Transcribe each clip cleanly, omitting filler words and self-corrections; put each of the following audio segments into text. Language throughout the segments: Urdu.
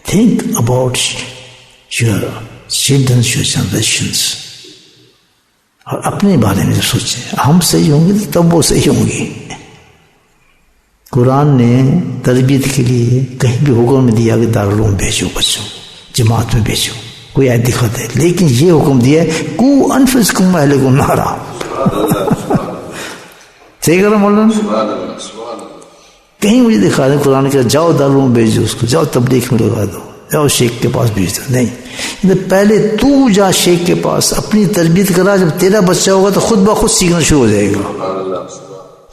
Think about your children, your generations. اور اپنے بارے میں سوچیں، ہم صحیح ہوں گے تو تب وہ صحیح ہوں گے. قرآن نے تربیت کے لیے کہیں بھی حکم دیا کہ دارالعلوم بھیجو، بچوں جماعت میں بھیجو، کوئی آیت دکھاتے، لیکن یہ حکم دیا ہے قوا انفسکم واہلکم نارا. صحیح کر رہا مولانا؟ کہیں مجھے دکھا دیں قرآن کا جاؤ دارالعلوم بھیجو اس کو، جاؤ تبلیغ میں لگا دو، جاؤ شیخ کے پاس بھیج دو. نہیں، پہلے تو جا شیخ کے پاس اپنی تربیت کرا، جب تیرا بچہ ہوگا تو خود بخود سیکھنا شروع ہو جائے گا.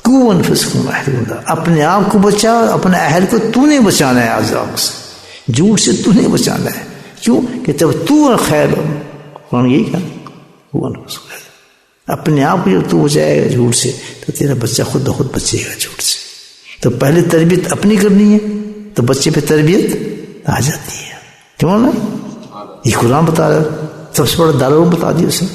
قوا انفسکم واہلکم نارا، اپنے آپ کو بچا، اپنے اہل کو تو نے بچانا ہے عذاب سے، جھوٹ سے تو نے بچانا ہے. کیوں کہ جب تو خیر ہو، قرآن یہی کہا اپنے آپ کو جب تو بچائے گا جھوٹ سے تو تیرا بچہ خود بخود بچے گا جھوٹ سے. تو پہلے تربیت اپنی کرنی ہے تو بچے پہ تربیت آ جاتی ہے. کیوں نا؟ یہ قرآن بتا رہا ہے، سب سے بڑا دارالعلوم بتا دیا اسے.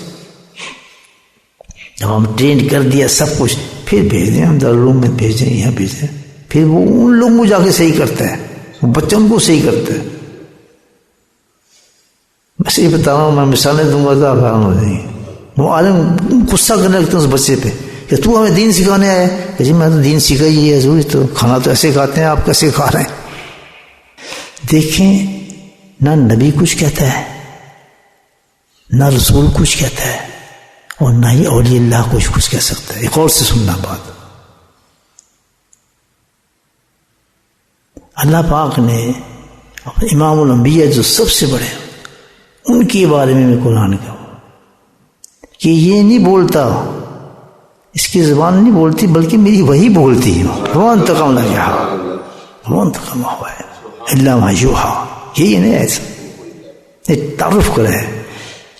جب ہم ٹرین کر دیا سب کچھ، پھر بھیج دیں ہم دارالعلوم میں بھیجیں، یہاں بھیجیں، پھر وہ ان لوگوں کو جا کے صحیح کرتا ہے، وہ بچوں کو صحیح کرتا ہے. میں صحیح بتا رہا ہوں، میں مثالیں دوں گا تو آپ حیران ہو جائیں گے. وہ عالم غصہ کرنے لگتے ہیں اس بچے پہ کہ تو ہمیں دین سکھانے آئے کہ جی میں تو دین سیکھا ہی ہے ضروری، تو کھانا تو ایسے کھاتے ہیں، آپ کیسے کھا رہے ہیں. دیکھیں نہ نبی کچھ کہتا ہے، نہ رسول کچھ کہتا ہے، اور نہ ہی اولیاء اللہ کچھ کہہ سکتا ہے. ایک اور سے سننا بات، اللہ پاک نے امام الانبیاء جو سب سے بڑے ان کے بارے میں قرآن کہا کہ یہ نہیں بولتا، اس کی زبان نہیں بولتی بلکہ میری وہی بولتی ہے. وہ انتقام نہ کیا، وہ انتقام ہوا ہے اللہ ما یوحا. یہی نہیں ایسا تعارف کرا ہے.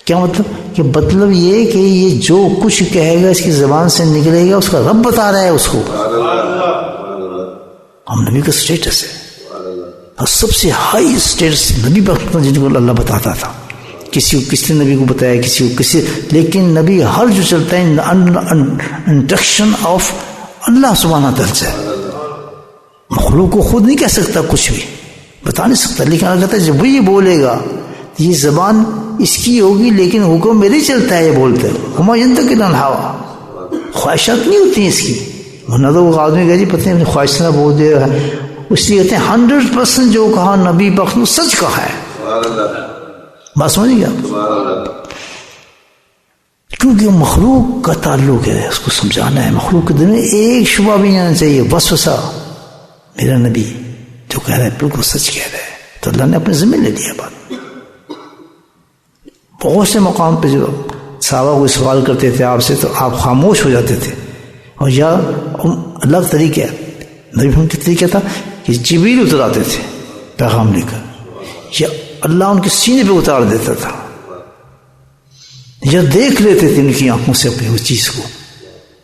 کیا مطلب؟ کہ مطلب یہ کہ یہ جو کچھ کہے گا اس کی زبان سے نکلے گا اس کا رب بتا رہا ہے اس کو. ہم نبی کا سٹیٹس ہے، اور سب سے ہائی سٹیٹس نبی پر جن کو اللہ بتاتا تھا. کسی کو کس نے نبی کو بتایا، کسی کو کسی، لیکن نبی ہر جو چلتا ہے انٹرکشن آف اللہ سبحانہ تعالیٰ سے. مخلوق کو خود نہیں کہہ سکتا، کچھ بھی بتا نہیں سکتا، لیکن اللہ کہتا ہے جب وہ یہ بولے گا یہ زبان اس کی ہوگی لیکن حکم میرے چلتا ہے. یہ بولتے ہما ينطق عن الهوى، خواہشات نہیں ہوتی ہیں اس کی. ورنہ تو وہ آدمی کہہ جی پتہ نہیں خواہش نہ بول دے گا، اس لیے کہتے ہیں 100% جو کہا نبی پاک نے سچ کہا ہے. بات سمجھ گیا؟ کیونکہ مخلوق کا تعلق ہے، اس کو سمجھانا ہے. مخلوق کے دل میں ایک شبہ بھی نہیں آنا چاہیے، وسوسہ میرا نبی جو کہہ رہا ہے بالکل سچ کہہ رہا ہے. تو اللہ نے اپنے ذمہ لے لیا بات. بہت سے مقام پہ جو صحابہ کوئی سوال کرتے تھے آپ سے تو آپ خاموش ہو جاتے تھے. اور یا اللہ کا طریقہ ہے، نبی محمد کا طریقہ تھا کہ جبریل اتراتے تھے پیغام لے کر، یا اللہ ان کے سینے پہ اتار دیتا تھا، یا دیکھ لیتے تھے ان کی آنکھوں سے اپنی اس چیز کو.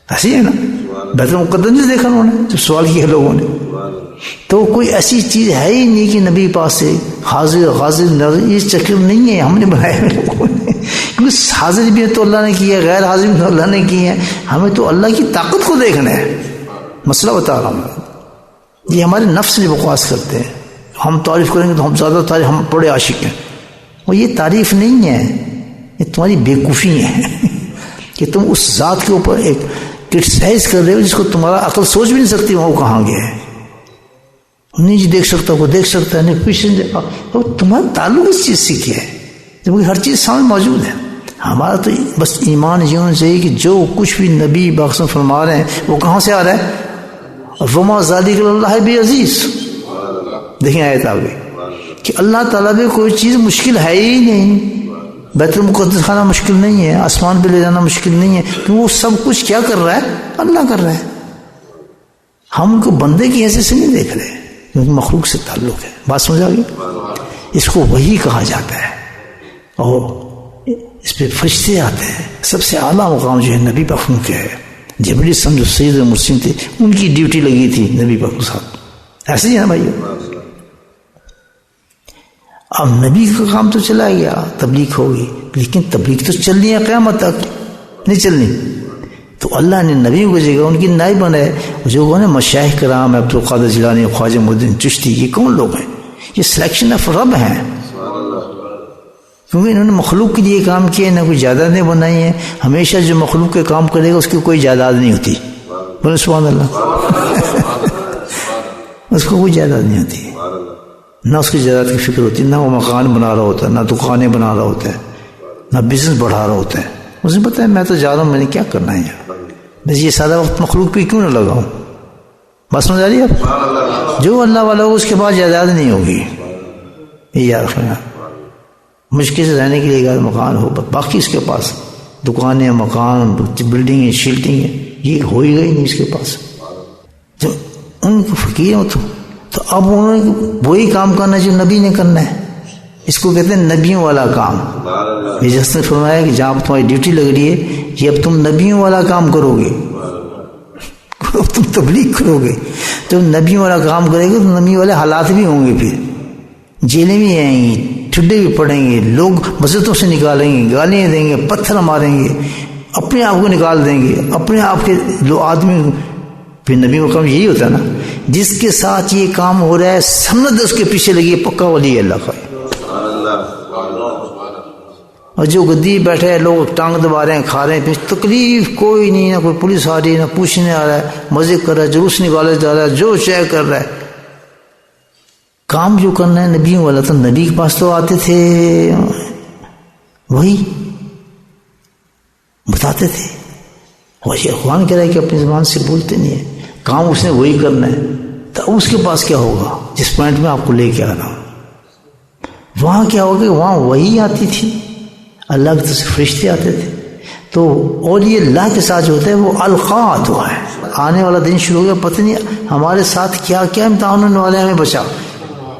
ایسی ہے نا، بیت المقدس نہیں دیکھا انہوں نے جب سوال کیا لوگوں نے. تو کوئی ایسی چیز ہے ہی نہیں کہ نبی پاس سے حاضر غازر، یہ چکر نہیں ہے، ہم نے بنایا ہے لوگوں نے. کیونکہ حاضر بھی تو اللہ نے کی ہے، غیر حاضر بھی تو اللہ نے کی ہے. ہمیں تو اللہ کی طاقت کو دیکھنا ہے. مسئلہ بتا رہا ہوں، یہ ہمارے نفس سے بکواس کرتے ہیں. ہم تعریف کریں گے تو ہم زیادہ تعریف، ہم بڑے عاشق ہیں. وہ یہ تعریف نہیں ہے، یہ تمہاری بیوقوفی ہے کہ تم اس ذات کے اوپر ایک کرٹیسائز کر رہے ہو جس کو تمہارا عقل سوچ بھی نہیں سکتی وہ کہاں گیا ہے. نہیں جی دیکھ سکتا، وہ دیکھ سکتا ہے، نہیں کچھ تمہارا تعلق اس چیز سے کیا ہے جبکہ ہر چیز سامنے موجود ہے. ہمارا تو بس ایمان یہ ہونا چاہیے کہ جو کچھ بھی نبی باقسم فرما رہے ہیں وہ کہاں سے آ رہا ہے. وما ذالک اللہ بعزیز. دیکھیں آیت آگے کہ اللہ تعالیٰ پہ کوئی چیز مشکل ہے ہی نہیں. بیت المقدس خانہ مشکل نہیں ہے، آسمان پہ لے جانا مشکل نہیں ہے، کہ وہ سب کچھ کیا کر رہا ہے؟ اللہ کر رہا ہے. ہم ان کو بندے کی حیثیت سے نہیں دیکھ رہے کیونکہ مخلوق سے تعلق ہے. بات سمجھ آ گئی؟ اس کو وہی کہا جاتا ہے، اور اس پہ فرشتے آتے ہیں. سب سے اعلیٰ مقام جو ہے نبی پاک کے ہے. جبریل سمجھو سید المرسلین تھے، ان کی ڈیوٹی لگی تھی نبی پاک کے ساتھ. ایسے ہی ہے نا بھائی. اب نبی کا کام تو چلا گیا، تبلیغ ہوگی، لیکن تبلیغ تو چلنی ہے قیامت تک، نہیں چلنی. تو اللہ نے نبیوں کی جگہ ان کی نائب بنائے. جو وہ نا مشائخ کرام عبد القادر جیلانی، خواجہ معین الدین چشتی، یہ کون لوگ ہیں؟ یہ سلیکشن آف رب ہیں، کیونکہ انہوں نے مخلوق کے لیے کام کیا، نہ کوئی جائیدادیں بنائی ہیں. ہمیشہ جو مخلوق کے کام کرے گا اس کی کوئی جائیداد نہیں ہوتی. بولے سبحان اللہ. اس کو کوئی جائیداد نہیں ہوتی، نہ اس کی جائیداد کی فکر ہوتی، نہ وہ مکان بنا رہا ہوتا ہے، نہ دکانیں بنا رہا ہوتا ہے، نہ بزنس بڑھا رہا ہوتا ہے. اسے پتہ ہے میں تو جا رہا ہوں، میں نے کیا کرنا ہے یار، بس یہ سارا وقت مخلوق پہ کیوں نہ لگاؤں. بس سمجھ آ رہی ہے آپ؟ جو اللہ والا ہو اس کے بعد جائیداد نہیں ہوگی. یہ یاد رکھنا، مشکل سے رہنے کے لیے ایک مکان ہو، باقی اس کے پاس دکانیں، مکان، بلڈنگیں، شیلٹنگیں، یہ ہو ہی گئی نہیں اس کے پاس. جب ان کو فقیر ہو تو اب انہوں نے وہی کام کرنا جو نبی نے کرنا ہے. اس کو کہتے ہیں نبیوں والا کام. یہ جس نے فرمایا کہ جہاں تمہاری ڈیوٹی لگ رہی ہے یہ اب تم نبیوں والا کام کرو گے، تم تبلیغ کرو گے. تو نبیوں والا کام کرے گے تو نبی والے حالات بھی ہوں گے، پھر جیلیں بھی آئیں گی، ٹھڈے بھی پڑیں گے، لوگ مسجدوں سے نکالیں گے، گالیاں دیں گے، پتھر ماریں گے، اپنے آپ کو نکال دیں گے، اپنے آپ کے لو آدمی. پھر نبی کا کام یہی ہوتا ہے نا، جس کے ساتھ یہ کام ہو رہا ہے سند اس کے پیچھے لگی ہے، پکا ولی ہے اللہ کا. اور جو گدی بیٹھے ہیں لوگ ٹانگ دبا رہے ہیں، کھا رہے ہیں، تکلیف کوئی نہیں، نہ کوئی پولیس آ رہی ہے، نہ پوچھنے آ رہا ہے، مزے کر رہا ہے، جلوس نکالے جا رہا ہے، جو چاہے کر رہا ہے. کام جو کرنا ہے نبیوں والا تو نبی کے پاس تو آتے تھے، وہی بتاتے تھے. وہی قرآن کہہ رہا ہے کہ اپنی زبان سے بولتے نہیں ہیں، کام اس نے وہی کرنا ہے. تو اس کے پاس کیا ہوگا جس پوائنٹ میں آپ کو لے کے آ رہا ہوں؟ وہاں کیا ہوگا کہ وہاں وہی آتی تھی، اللہ کی طرف سے فرشتے آتے تھے. تو اور یہ اللہ کے ساتھ جو ہوتا ہے وہ القات ہوا ہے. آنے والا دن شروع ہو گیا، پتہ نہیں ہمارے ساتھ کیا کیا امتحان ہونے والے، ہمیں بچا.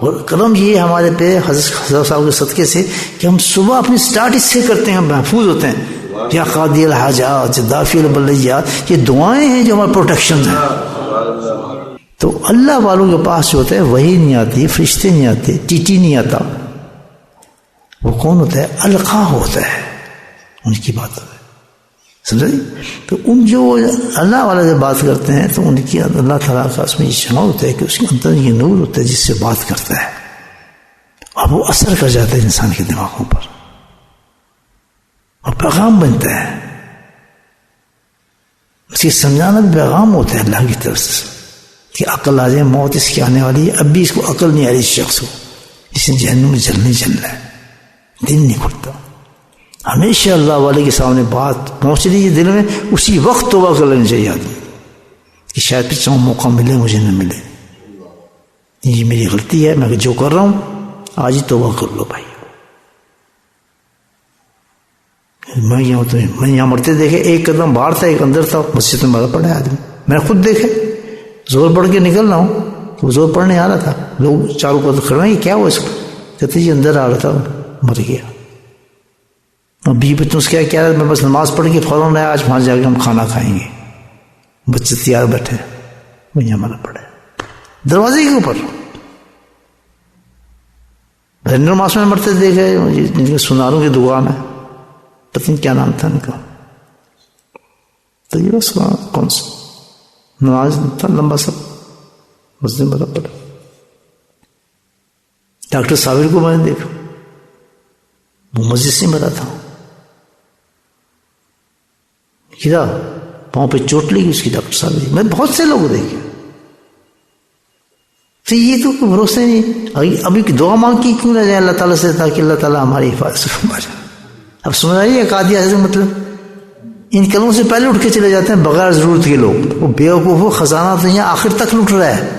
اور کرم یہ ہمارے پہ حضرت صاحب کے صدقے سے کہ ہم صبح اپنی سٹارٹ اس سے کرتے ہیں، ہم محفوظ ہوتے ہیں. یا قاضی الحاجات، دافع البلیات، یہ دعائیں ہیں جو ہمارے پروٹیکشن ہیں. تو اللہ والوں کے پاس جو ہوتا ہے وہی نہیں آتی، فرشتے نہیں آتے، ٹیٹی نہیں آتا. وہ کون ہوتا ہے؟ القا ہوتا ہے، ان کی بات ہے، سمجھے؟ تو ان جو اللہ والے سے بات کرتے ہیں تو ان کی اللہ تعالیٰ کا اس میں یہ شمع ہوتا ہے کہ اس کے اندر یہ نور ہوتا ہے جس سے بات کرتا ہے، اور وہ اثر کر جاتا ہے انسان کے دماغوں پر، اور پیغام بنتا ہے. اس کی سمجھانا بھی پیغام ہوتا ہے اللہ کی طرف سے کہ عقل آ جائے، موت اس کی آنے والی ہے. اب بھی اس کو عقل نہیں آ رہی اس شخص کو، اس نے جہنم میں جلنا ہے، دل نہیں کھلتا. ہمیشہ اللہ والے کے سامنے بات پہنچ رہی ہے دل میں، اسی وقت توبہ کر لینی چاہیے آدمی کہ شاید پھر موقع ملے مجھے نہ ملے، یہ میری غلطی ہے، میں جو کر رہا ہوں آج ہی توبہ کر لو بھائی. میں یہاں مرتے دیکھے، ایک قدم باہر تھا ایک اندر تھا، مسجد میں مرا پڑا ہے آدمی. میں خود دیکھے، زور پڑھ کے نکل رہا ہوں، وہ زور پڑھنے آ رہا تھا، لوگ چاروں پر کھڑے ہیں، یہ کیا ہوا اس کو؟ کہتے جی اندر آ رہا تھا مر گیا. اور بیوی تم سے کیا میں بس نماز پڑھ کے فوراً آیا، آج وہاں جا کے ہم کھانا کھائیں گے، بچے تیار بیٹھے، وہ یہاں مرا پڑا ہے دروازے کے اوپر. نماز میں مرتے دیکھے جن کے سناروں کی دعا میں، پتہ نہیں کیا نام تھا ان کا، تو یہ بس کون سا نماز تھا لمبا سا، مسجد میں مرا پڑا. ڈاکٹر صابر کو میں نے دیکھا، وہ مسجد سے مرا تھا، گرا، پاؤں پہ چوٹ لگی اس کی ڈاکٹر صابر. میں بہت سے لوگ دیکھے. تو یہ تو کوئی بھروسہ نہیں. ابھی دعا مانگ کی کیوں نہ جائے اللہ تعالیٰ سے تاکہ اللہ تعالیٰ ہماری حفاظت فرما جائے. اب سمجھ آئیے قادیہ سے مطلب ان کلموں سے پہلے اٹھ کے چلے جاتے ہیں بغیر ضرورت کے لوگ. وہ بیوقوف خزانہ تو یہاں آخر تک لوٹ رہا ہے.